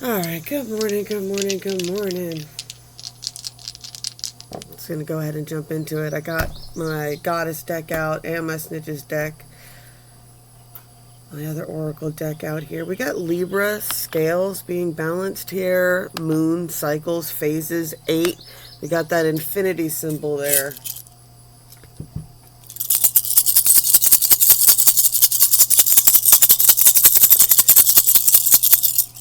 Alright, good morning, good morning, good morning. I'm just going to go ahead and jump into it. I got my Goddess deck out and my Snitches deck. My other Oracle deck out here. We got Libra, scales being balanced here. Moon, cycles, phases, 8. We got that infinity symbol there.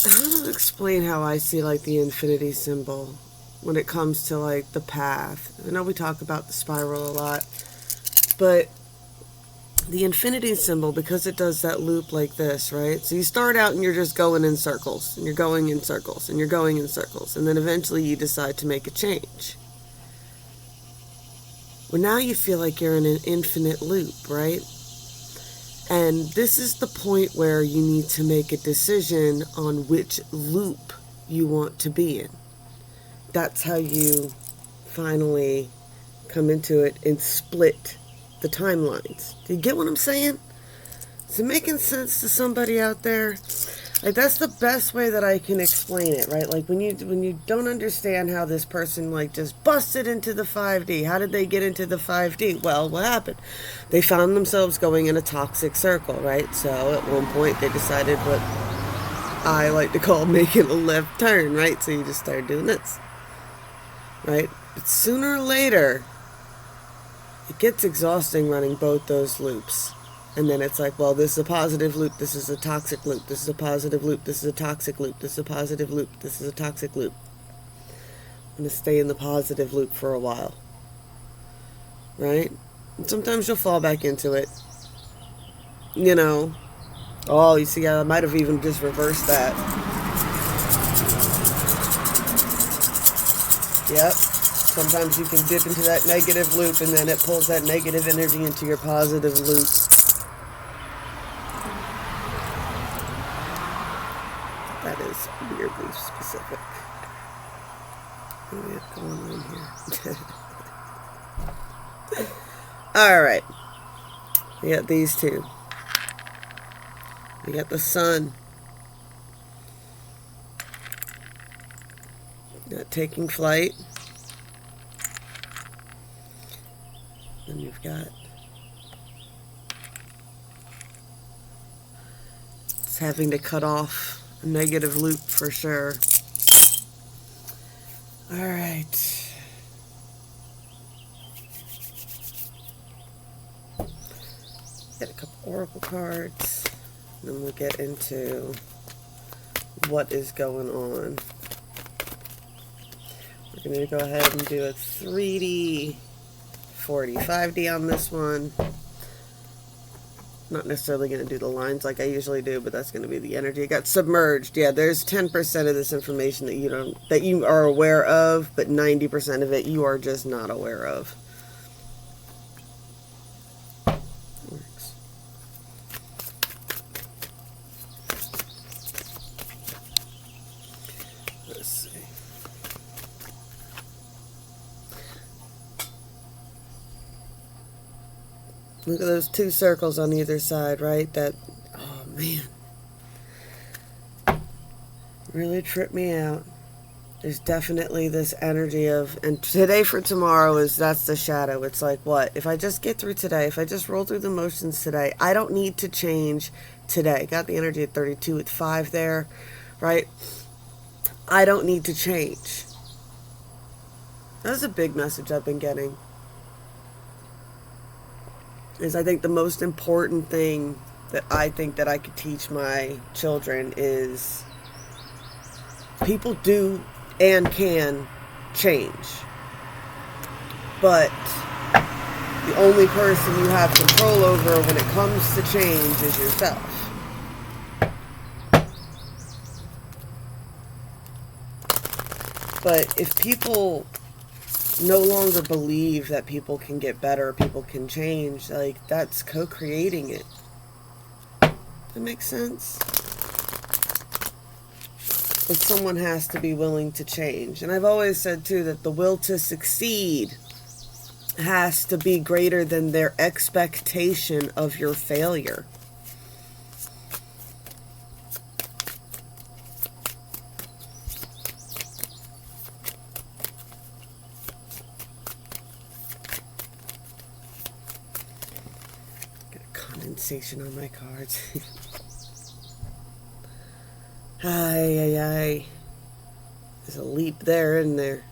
How to explain how I see like the infinity symbol when it comes to like the path? I know we talk about the spiral a lot, but the infinity symbol, because it does that loop like this, right? So you start out and you're just going in circles, and you're going in circles, and you're going in circles, and then eventually you decide to make a change. Well, now you feel like you're in an infinite loop, right? And this is the point where you need to make a decision on which loop you want to be in. That's how you finally come into it and split the timelines. Do you get what I'm saying? Is it making sense to somebody out there? Like, that's the best way that I can explain it, right? Like when you don't understand how this person like just busted into the 5D. How did they get into the 5D? Well, what happened? They found themselves going in a toxic circle, right? So at one point they decided what I like to call making a left turn, right? So you just start doing this, right? But sooner or later, it gets exhausting running both those loops. And then it's like, well, this is a positive loop, this is a toxic loop, this is a positive loop, this is a toxic loop, this is a positive loop, this is a toxic loop. I'm going to stay in the positive loop for a while. Right? And sometimes you'll fall back into it. You know. Oh, you see, I might have even just reversed that. Yep. Sometimes you can dip into that negative loop and then it pulls that negative energy into your positive loop. That is weirdly specific. What do we have going on here? Alright. We got these two. We got the sun. Not taking flight. And you've got it's having to cut off a negative loop for sure. All right. Get a couple oracle cards. And then we'll get into what is going on. We're going to go ahead and do a 3D 40, 5D on this one. Not necessarily going to do the lines like I usually do, but that's going to be the energy. It got submerged. Yeah, there's 10% of this information that you are aware of, but 90% of it you are just not aware of. Works. Let's see. Look at those two circles on either side, right? That, oh man, really tripped me out. There's definitely this energy of, and today for tomorrow that's the shadow. It's like, what? If I just get through today, if I just roll through the motions today, I don't need to change today. Got the energy at 32 with 5 there, right? I don't need to change. That's a big message I've been getting. Is I think the most important thing that I think that I could teach my children is people do and can change. But the only person you have control over when it comes to change is yourself. But if people no longer believe that people can get better, people can change, like, that's co-creating it. That makes sense? But someone has to be willing to change. And I've always said too that the will to succeed has to be greater than their expectation of your failure. sensation on my cards. Ay, ay, ay. There's a leap there, isn't there?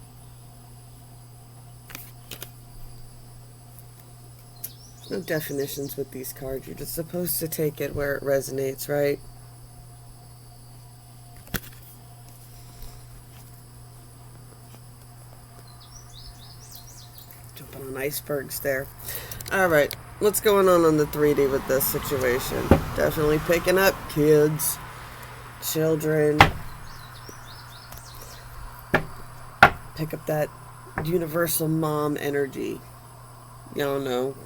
No definitions with these cards. You're just supposed to take it where it resonates, right? Jumping on icebergs there. All right, what's going on the 3D with this situation? Definitely picking up kids, children. Pick up that universal mom energy. Y'all know.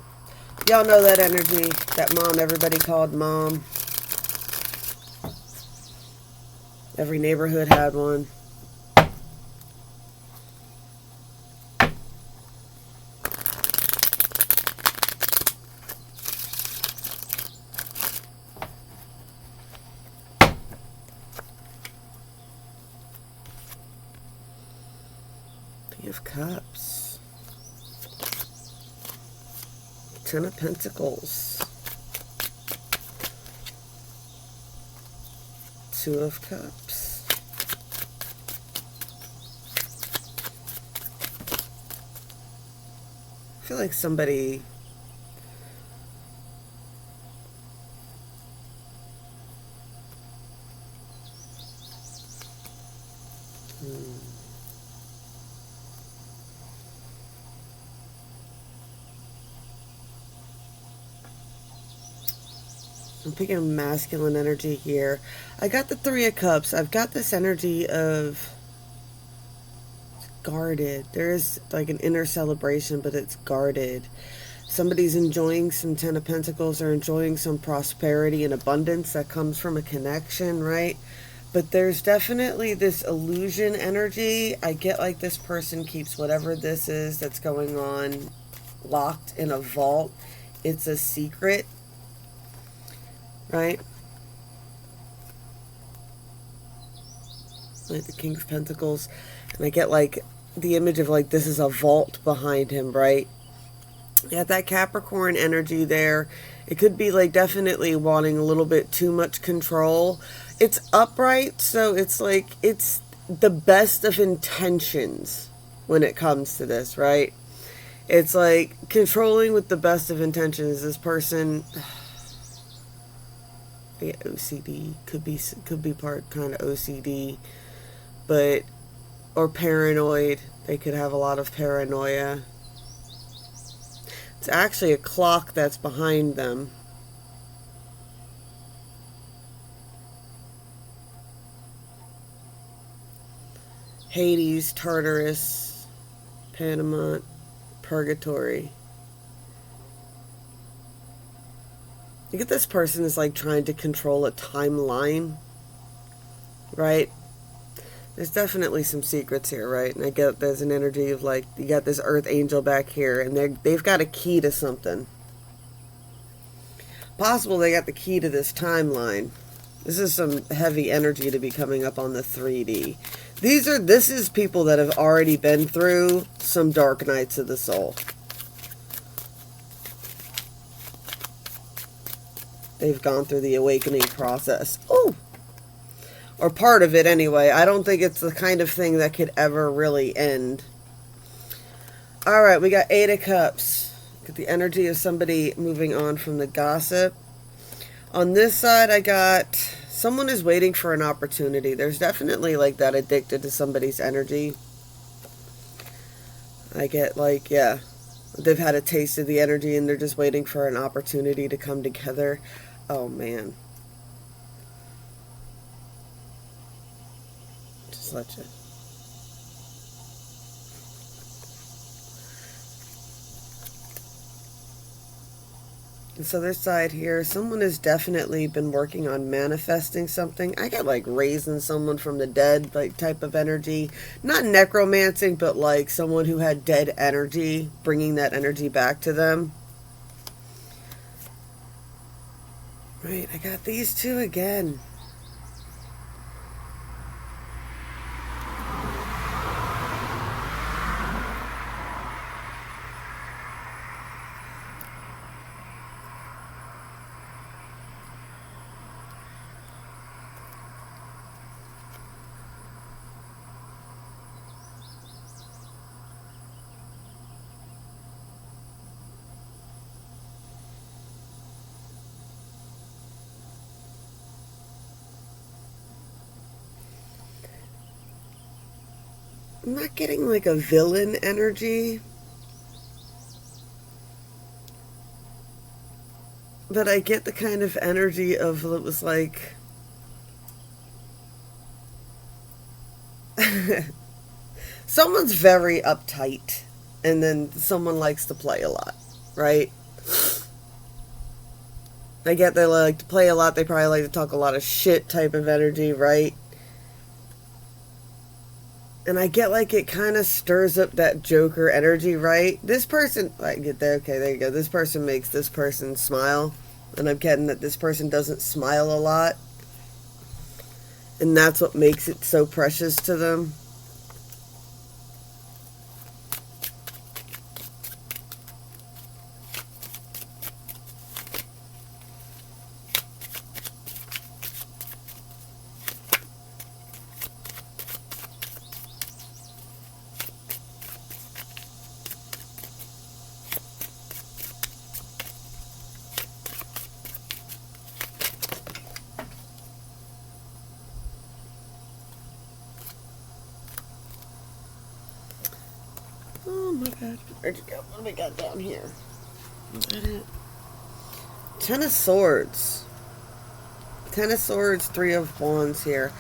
Y'all know that energy, that mom everybody called mom. Every neighborhood had one. King of Cups. Ten of Pentacles. Two of Cups. I feel like somebody I'm picking masculine energy here. I got the Three of Cups. I've got this energy of guarded. There is like an inner celebration, but it's guarded. Somebody's enjoying some Ten of Pentacles or enjoying some prosperity and abundance that comes from a connection, right? But there's definitely this illusion energy. I get like this person keeps whatever this is that's going on locked in a vault. It's a secret. Right? Like the King of Pentacles. And I get like the image of like this is a vault behind him, right? You got that Capricorn energy there. It could be like definitely wanting a little bit too much control. It's upright, so it's like it's the best of intentions when it comes to this, right? It's like controlling with the best of intentions. This person... Yeah, OCD could be part kind of OCD, but or paranoid. They could have a lot of paranoia. It's actually a clock that's behind them. Hades, Tartarus, Panama, Purgatory. You get this person is like trying to control a timeline, right? There's definitely some secrets here, right? And I get there's an energy of like, you got this earth angel back here, and they've got a key to something. Possible they got the key to this timeline. This is some heavy energy to be coming up on the 3D. This is people that have already been through some dark nights of the soul. They've gone through the awakening process. Oh! Or part of it anyway. I don't think it's the kind of thing that could ever really end. Alright, we got Eight of Cups. Got the energy of somebody moving on from the gossip. On this side, I got someone is waiting for an opportunity. There's definitely like that addicted to somebody's energy. I get like, yeah, they've had a taste of the energy and they're just waiting for an opportunity to come together. Oh, man. Just let you. This other side here, someone has definitely been working on manifesting something. I got like raising someone from the dead, like type of energy. Not necromancing, but like someone who had dead energy, bringing that energy back to them. Right, I got these two again. I'm not getting like a villain energy, but I get the kind of energy of, it was like, someone's very uptight, and then someone likes to play a lot, right? I get they like to play a lot, they probably like to talk a lot of shit type of energy, right? And I get like it kind of stirs up that Joker energy, right? This person, I get there, okay, there you go. This person makes this person smile, and I'm getting that this person doesn't smile a lot, and that's what makes it so precious to them. Oh my god. Where'd you go? What do we got down here? Is that it? Ten of Swords. Ten of Swords, Three of Wands here.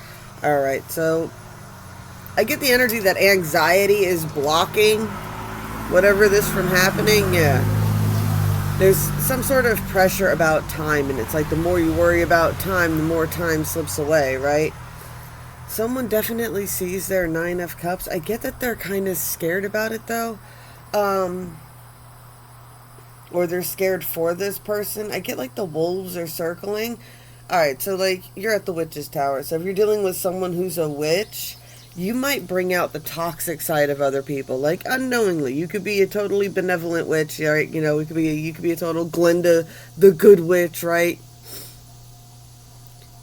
Alright, so I get the energy that anxiety is blocking whatever this from happening. Yeah. There's some sort of pressure about time, and it's like the more you worry about time, the more time slips away, right? Someone definitely sees their Nine of Cups. I get that they're kind of scared about it, though. Or they're scared for this person. I get like the wolves are circling. Alright, so like, you're at the Witch's Tower. So if you're dealing with someone who's a witch, you might bring out the toxic side of other people. Like, unknowingly. You could be a totally benevolent witch, right? You know, you could be a total Glinda, the good witch, right?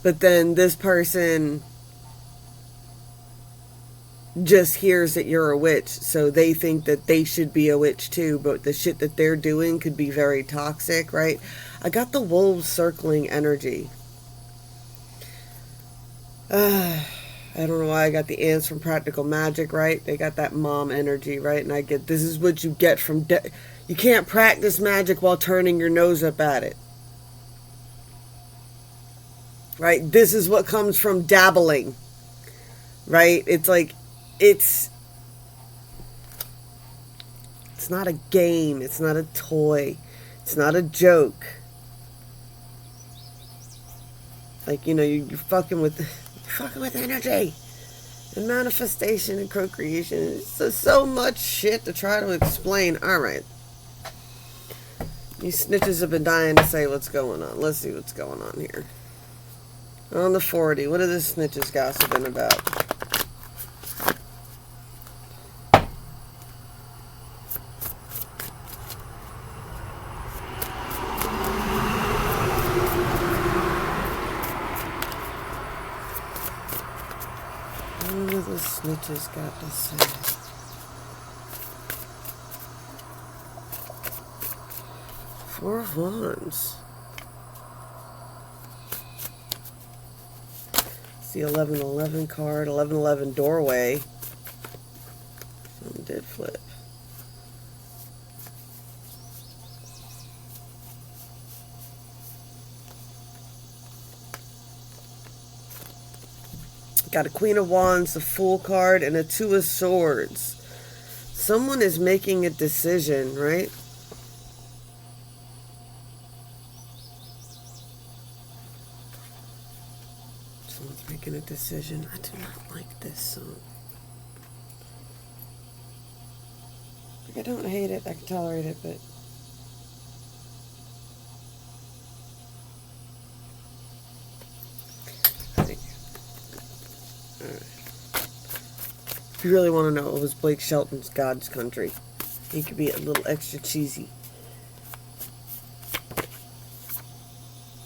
But then this person just hears that you're a witch, so they think that they should be a witch too, but the shit that they're doing could be very toxic, right? I got the wolves circling energy. I don't know why I got the ants from Practical Magic, right? They got that mom energy, right? And I get, this is what you get from, you can't practice magic while turning your nose up at it. Right? This is what comes from dabbling. Right? It's like, it's not a game. It's not a toy. It's not a joke. Like, you know, you're fucking with energy and manifestation and co-creation. It's so much shit to try to explain. Alright. These snitches have been dying to say what's going on. Let's see what's going on here. On the 40, what are the snitches gossiping about? What do the snitches got to say? Four of Wands. It's the 1111 card, 1111 doorway. It did flip. Got a Queen of Wands, the Fool card, and a Two of Swords. Someone is making a decision, right? Someone's making a decision. I do not like this song. Like, I don't hate it. I can tolerate it, but... If you really want to know, it was Blake Shelton's God's Country. He could be a little extra cheesy.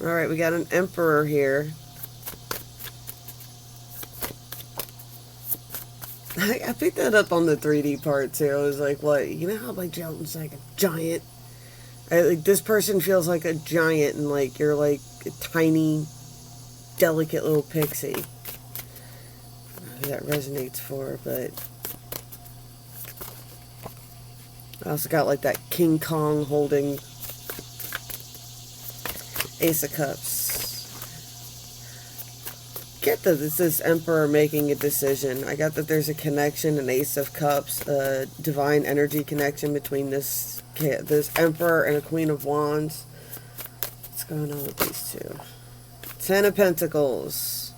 Alright, we got an Emperor here. I picked that up on the 3D part too. I was like, what? You know how Blake Shelton's like a giant? Like, this person feels like a giant, and like you're like a tiny, delicate little pixie. That resonates for, but I also got like that King Kong holding Ace of Cups. Get that it's this Emperor making a decision. I got that there's a connection, an Ace of Cups, a divine energy connection between this Emperor and a Queen of Wands. What's going on with these two? Ten of Pentacles.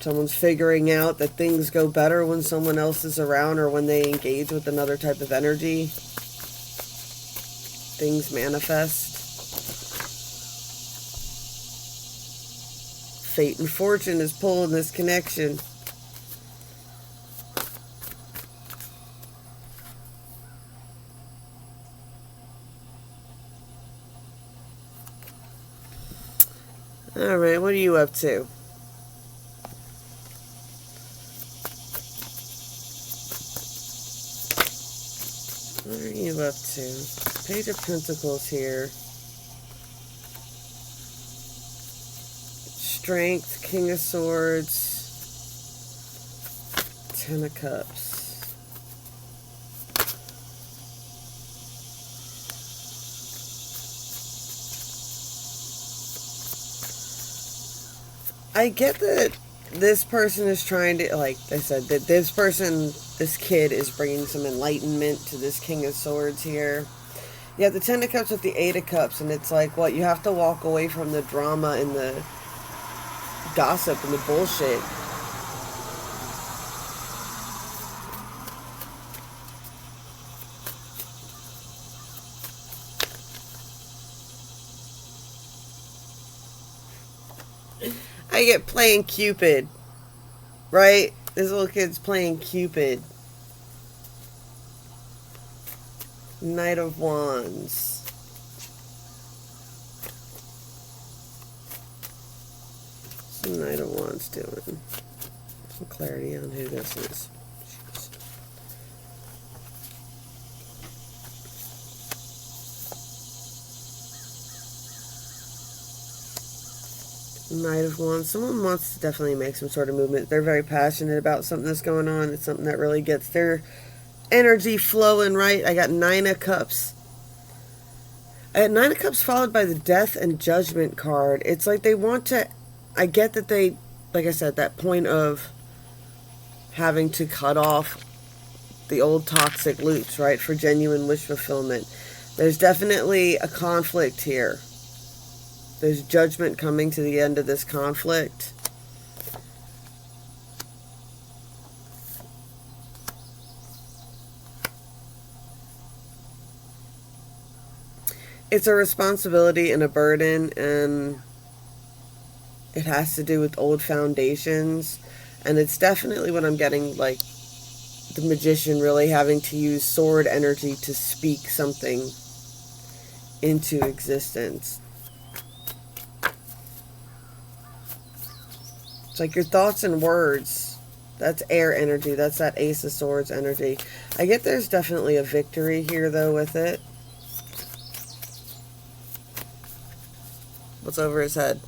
Someone's figuring out that things go better when someone else is around or when they engage with another type of energy. Things manifest. Fate and fortune is pulling this connection. Alright, what are you up to? What are you up to? Page of Pentacles here. Strength, King of Swords, Ten of Cups. I get that this person is trying to, like I said, that this kid is bringing some enlightenment to this King of Swords here. You have the Ten of Cups with the Eight of Cups, and it's like, what, you have to walk away from the drama and the gossip and the bullshit. I get playing Cupid, right? This little kid's playing Cupid. Knight of Wands. What's the Knight of Wands doing? Some clarity on who this is. Knight of Wands. Someone wants to definitely make some sort of movement. They're very passionate about something that's going on. It's something that really gets their energy flowing, right? I got Nine of Cups. I had Nine of Cups followed by the Death and Judgment card. It's like they want to... I get that they, like I said, that point of having to cut off the old toxic loops, right, for genuine wish fulfillment. There's definitely a conflict here. There's judgment coming to the end of this conflict. It's a responsibility and a burden, and it has to do with old foundations. And it's definitely what I'm getting, like, the Magician really having to use sword energy to speak something into existence. It's like your thoughts and words. That's air energy. That's that Ace of Swords energy. I get there's definitely a victory here, though, with it. What's over his head?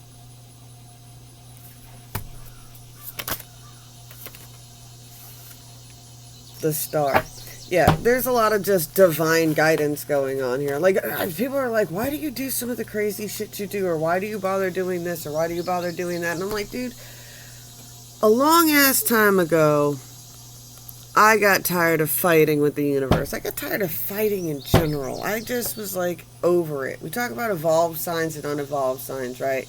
The Star. Yeah, there's a lot of just divine guidance going on here. Like, people are like, why do you do some of the crazy shit you do? Or why do you bother doing this? Or why do you bother doing that? And I'm like, dude, a long ass time ago, I got tired of fighting with the universe. I got tired of fighting in general. I just was like over it. We talk about evolved signs and unevolved signs, right?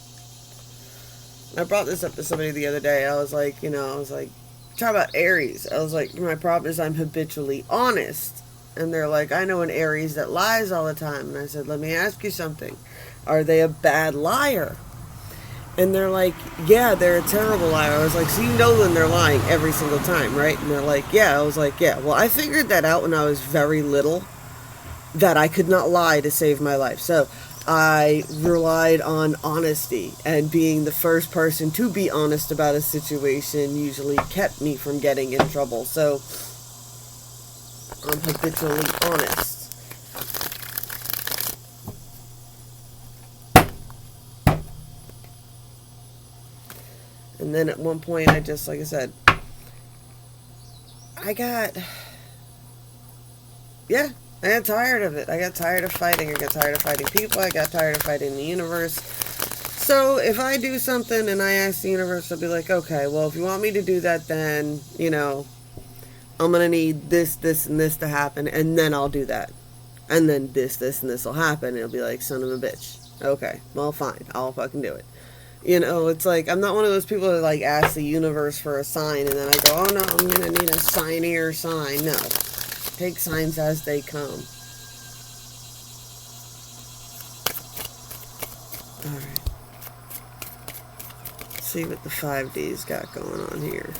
I brought this up to somebody the other day. I was like, talk about Aries. I was like, my problem is I'm habitually honest. And they're like, I know an Aries that lies all the time. And I said, let me ask you something. Are they a bad liar? And they're like, yeah, they're a terrible liar. I was like, so you know when they're lying every single time, right? And they're like, yeah. I was like, yeah. Well, I figured that out when I was very little, that I could not lie to save my life. So I relied on honesty, and being the first person to be honest about a situation usually kept me from getting in trouble. So I'm habitually honest. And then at one point, I just, like I said, I got tired of it. I got tired of fighting. I got tired of fighting people. I got tired of fighting the universe. So if I do something and I ask the universe, I'll be like, okay, well, if you want me to do that, then, I'm going to need this, this, and this to happen, and then I'll do that. And then this, and this will happen. And it'll be like, son of a bitch. Okay, well, fine. I'll fucking do it. It's like, I'm not one of those people that, like, ask the universe for a sign, and then I go, oh, no, I'm going to need a signier sign. No. Take signs as they come. Alright. See what the 5D's got going on here.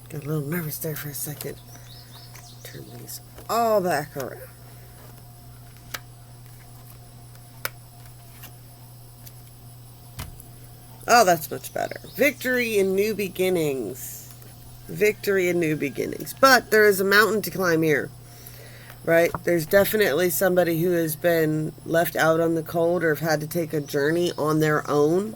Got a little nervous there for a second. Turn these all back around. Oh, that's much better. Victory in new beginnings. Victory in new beginnings. But there is a mountain to climb here. Right? There's definitely somebody who has been left out on the cold or have had to take a journey on their own.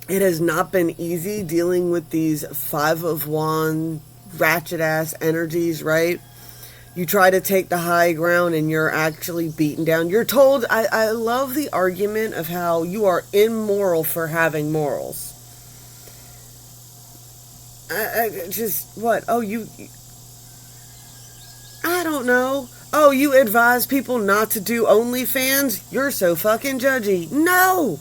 It has not been easy dealing with these 5 of Wands, ratchet-ass energies, right? You try to take the high ground and you're actually beaten down. You're told, I love the argument of how you are immoral for having morals. What? Oh, I don't know. Oh, you advise people not to do OnlyFans? You're so fucking judgy. No!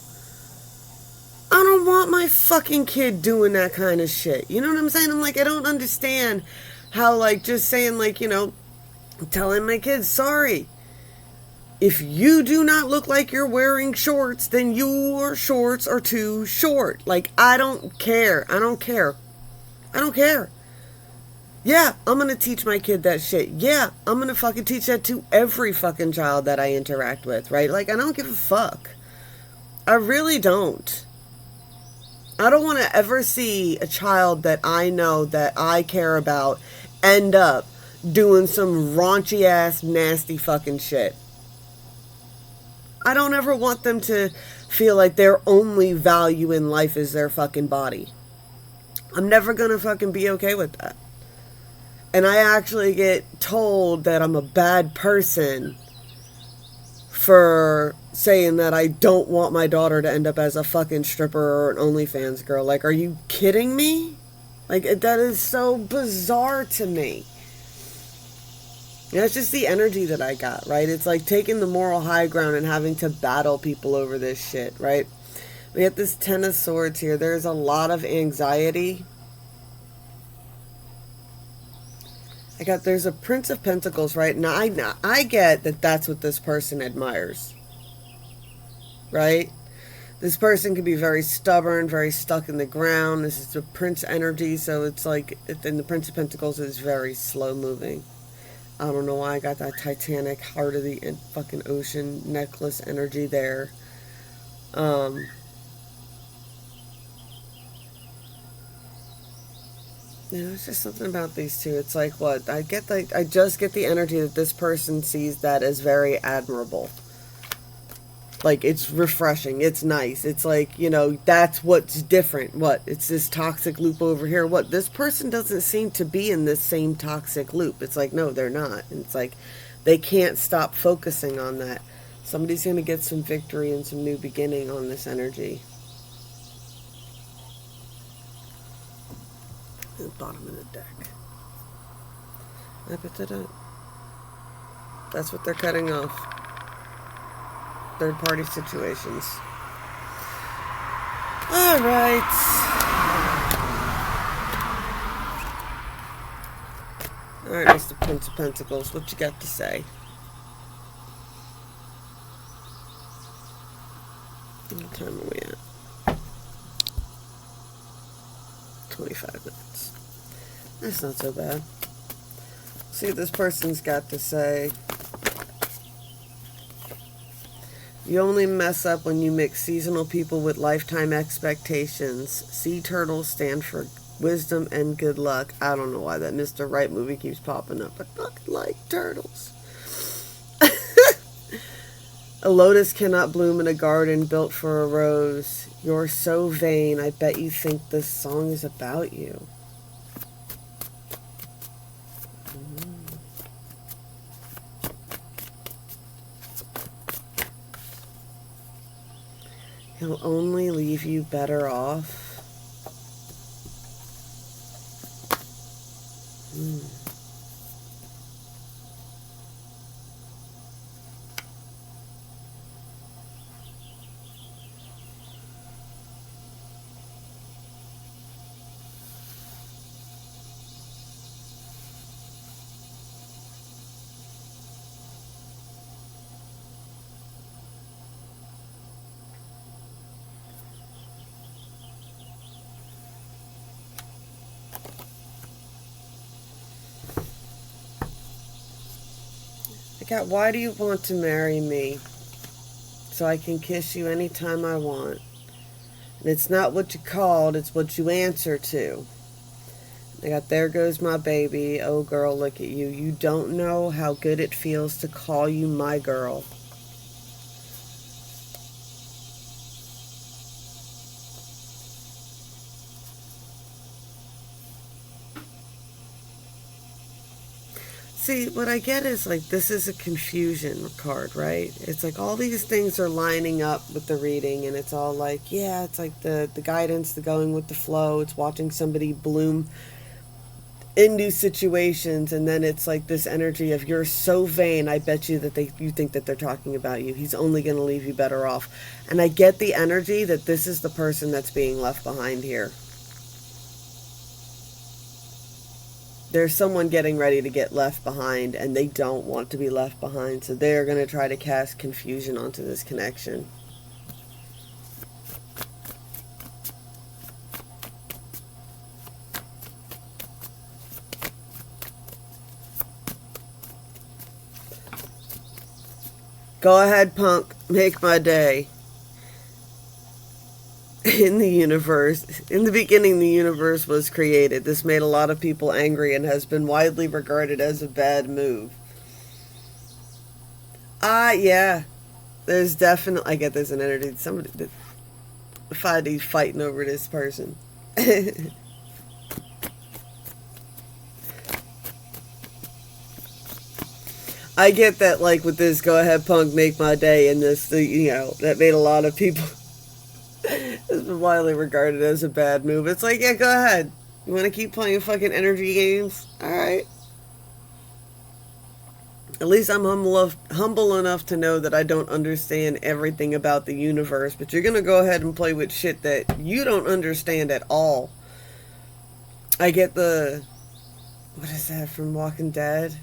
I don't want my fucking kid doing that kind of shit. You know what I'm saying? I'm like, I don't understand how, like, just saying, like, telling my kids, sorry. If you do not look like you're wearing shorts, then your shorts are too short. Like, I don't care. I don't care. I don't care. Yeah, I'm going to teach my kid that shit. Yeah, I'm going to fucking teach that to every fucking child that I interact with, right? Like, I don't give a fuck. I really don't. I don't want to ever see a child that I know that I care about end up doing some raunchy ass nasty fucking shit. I don't ever want them to feel like their only value in life is their fucking body. I'm never gonna fucking be okay with that. And I actually get told that I'm a bad person for saying that I don't want my daughter to end up as a fucking stripper or an OnlyFans girl. Like, are you kidding me? Like, that is so bizarre to me. Yeah, it's just the energy that I got, right? It's like taking the moral high ground and having to battle people over this shit, right? We have this 10 of Swords here. There's a lot of anxiety. There's a Prince of Pentacles, right? Now, I get that that's what this person admires, right? This person can be very stubborn, very stuck in the ground. This is the Prince energy, so it's like, and the Prince of Pentacles is very slow moving. I don't know why I got that Titanic heart of the fucking ocean necklace energy there. It's just something about these two. It's like, what? I just get the energy that this person sees that as very admirable. Like, it's refreshing. It's nice. It's like, that's what's different. What? It's this toxic loop over here. What? This person doesn't seem to be in this same toxic loop. It's like, no, they're not. And it's like, they can't stop focusing on that. Somebody's going to get some victory and some new beginning on this energy. The bottom of the deck. I bet that up. That's what they're cutting off. third-party situations. All right. All right, Mr. Prince of Pentacles, what you got to say? What time are we at? 25 minutes. That's not so bad. See what this person's got to say. You only mess up when you mix seasonal people with lifetime expectations. Sea turtles stand for wisdom and good luck. I don't know why that Mr. Right movie keeps popping up. I fucking like turtles. A lotus cannot bloom in a garden built for a rose. You're so vain, I bet you think this song is about you. He'll only leave you better off. Why do you want to marry me? So I can kiss you anytime I want. And it's not what you called, it's what you answer to. I got there goes my baby. Oh girl, look at you. You don't know how good it feels to call you my girl. See, what I get is like, this is a confusion card, right? It's like all these things are lining up with the reading, and it's all like, yeah, it's like the guidance, the going with the flow. It's watching somebody bloom in new situations, and then it's like this energy of, you're so vain, I bet you that you think that they're talking about you. He's only going to leave you better off. And I get the energy that this is the person that's being left behind here. There's someone getting ready to get left behind, and they don't want to be left behind, so they're going to try to cast confusion onto this connection. Go ahead, punk. Make my day. In the universe, in the beginning, the universe was created. This made a lot of people angry and has been widely regarded as a bad move. Yeah. There's definitely, I get there's an energy. Somebody, Fadi's fighting over this person. I get that, like, with this go ahead, punk, make my day, and this, you know, that made a lot of people. It's been widely regarded as a bad move. It's like, yeah, go ahead. You want to keep playing fucking energy games? Alright. At least I'm humble enough to know that I don't understand everything about the universe, but you're going to go ahead and play with shit that you don't understand at all. I get the... What is that from Walking Dead?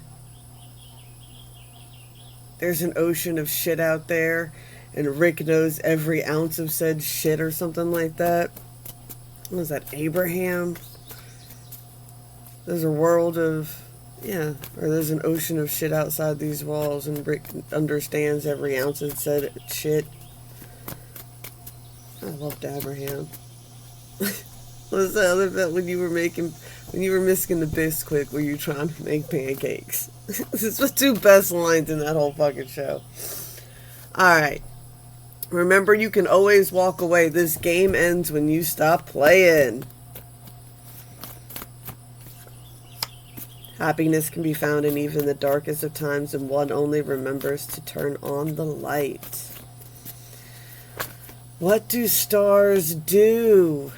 There's an ocean of shit out there, and Rick knows every ounce of said shit or something like that. What was that, Abraham? There's a world of, yeah, or there's an ocean of shit outside these walls, and Rick understands every ounce of said shit. I loved Abraham. What was the other bit when you were missing the Bisquick, were you trying to make pancakes? This was two best lines in that whole fucking show. Alright. Remember, you can always walk away. This game ends when you stop playing. Happiness can be found in even the darkest of times, and one only remembers to turn on the light. What do stars do?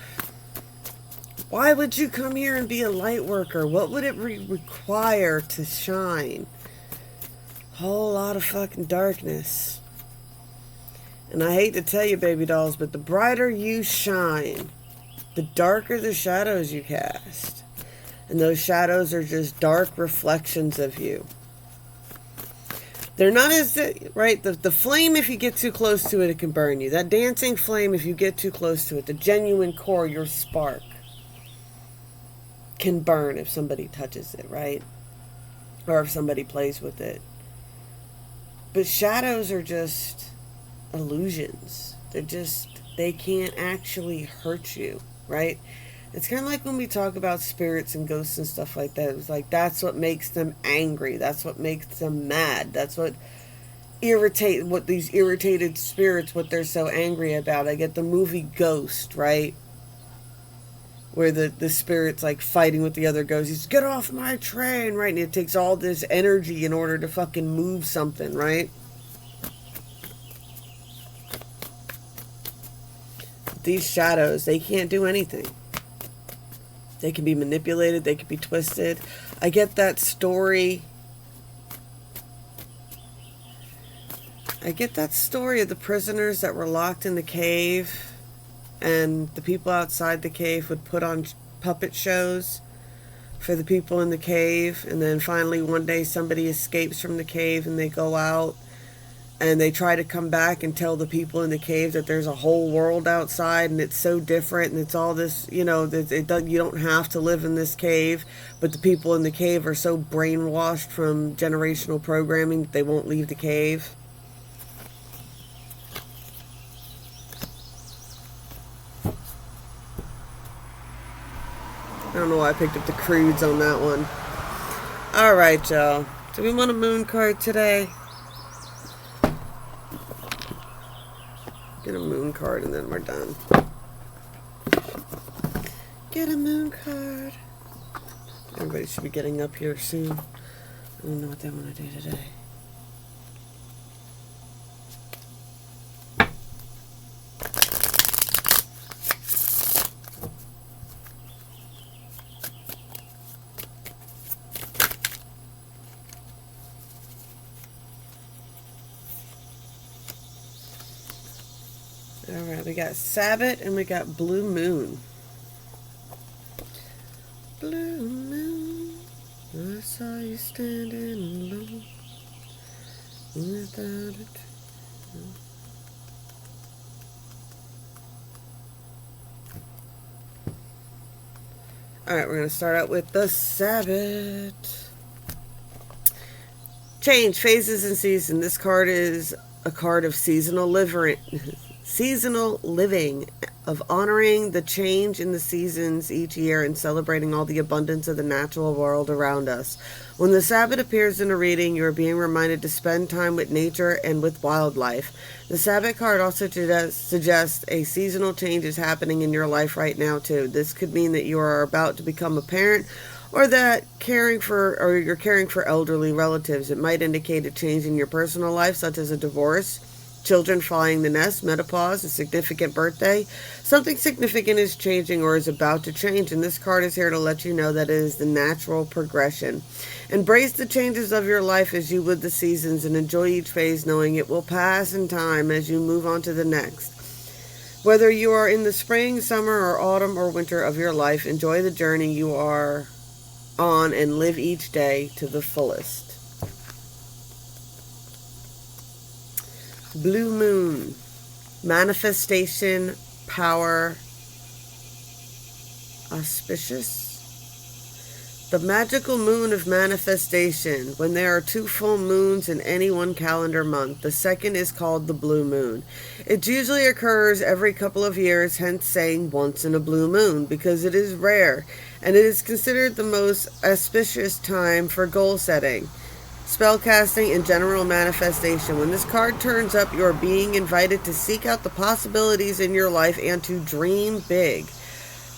Why would you come here and be a light worker? What would it require to shine? Whole lot of fucking darkness. And I hate to tell you, baby dolls, but the brighter you shine, the darker the shadows you cast. And those shadows are just dark reflections of you. They're not as, right, the flame, if you get too close to it, it can burn you. That dancing flame, if you get too close to it, the genuine core, your spark, can burn if somebody touches it, right? Or if somebody plays with it. But shadows are just illusions. They can't actually hurt you, right? It's kind of like when we talk about spirits and ghosts and stuff like that. It's like, that's what makes them angry. That's what makes them mad. That's what these irritated spirits, what they're so angry about. I get the movie Ghost, right? Where the spirit's like fighting with the other ghosts. He's, get off my train, right? And it takes all this energy in order to fucking move something, right? These shadows, they can't do anything. They can be manipulated. They can be twisted. I get that story. I get that story of the prisoners that were locked in the cave, and the people outside the cave would put on puppet shows for the people in the cave, and then finally one day somebody escapes from the cave and they go out and they try to come back and tell the people in the cave that there's a whole world outside and it's so different and it's all this, you don't have to live in this cave. But the people in the cave are so brainwashed from generational programming that they won't leave the cave. I don't know why I picked up the Croods on that one. Alright, y'all. Do we want a moon card today? Get a moon card and then we're done. Get a moon card. Everybody should be getting up here soon. I don't know what they want to do today. Alright, we got Sabbath and we got Blue Moon. Blue moon, I saw you standing alone without it. Alright, we're going to start out with the Sabbath. Change, phases, and season. This card is a card of seasonal living, of honoring the change in the seasons each year and celebrating all the abundance of the natural world around us. When the Sabbath appears in a reading, you are being reminded to spend time with nature and with wildlife. The Sabbath card also suggests a seasonal change is happening in your life right now too. This could mean that you are about to become a parent, or that you're caring for elderly relatives. It might indicate a change in your personal life, such as a divorce, children flying the nest, menopause, a significant birthday. Something significant is changing or is about to change, and this card is here to let you know that it is the natural progression. Embrace the changes of your life as you would the seasons, and enjoy each phase knowing it will pass in time as you move on to the next. Whether you are in the spring, summer, or autumn, or winter of your life, enjoy the journey you are on and live each day to the fullest. Blue Moon, manifestation, power, auspicious. The magical moon of manifestation, when there are 2 full moons in any one calendar month. The second is called the blue moon. It usually occurs every couple of years, hence saying once in a blue moon, because it is rare, and it is considered the most auspicious time for goal setting, spellcasting, and general manifestation. When this card turns up, you are being invited to seek out the possibilities in your life and to dream big.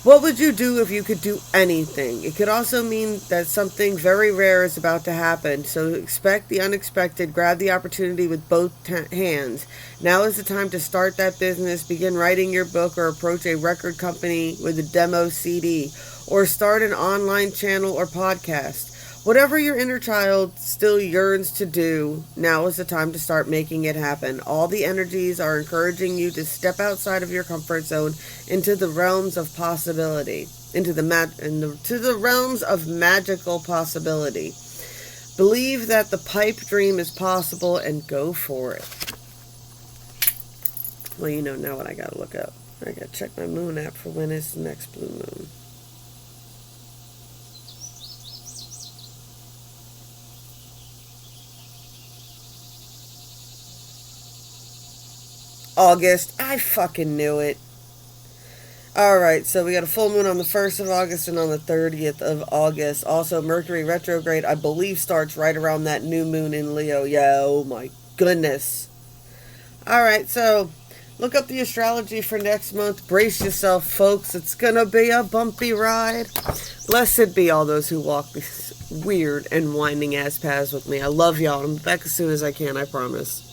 What would you do if you could do anything? It could also mean that something very rare is about to happen, so expect the unexpected, grab the opportunity with both hands. Now is the time to start that business, begin writing your book, or approach a record company with a demo CD, or start an online channel or podcast. Whatever your inner child still yearns to do, now is the time to start making it happen. All the energies are encouraging you to step outside of your comfort zone into the realms of possibility, to the realms of magical possibility. Believe that the pipe dream is possible and go for it. Well, you know now what I gotta look up. I gotta check my moon app for when is the next blue moon. August. I fucking knew it. Alright, so we got a full moon on the 1st of August and on the 30th of August. Also, Mercury retrograde, I believe, starts right around that new moon in Leo. Yeah, oh my goodness. Alright, so look up the astrology for next month. Brace yourself, folks. It's gonna be a bumpy ride. Blessed be all those who walk these weird and winding ass paths with me. I love y'all. I'm back as soon as I can, I promise.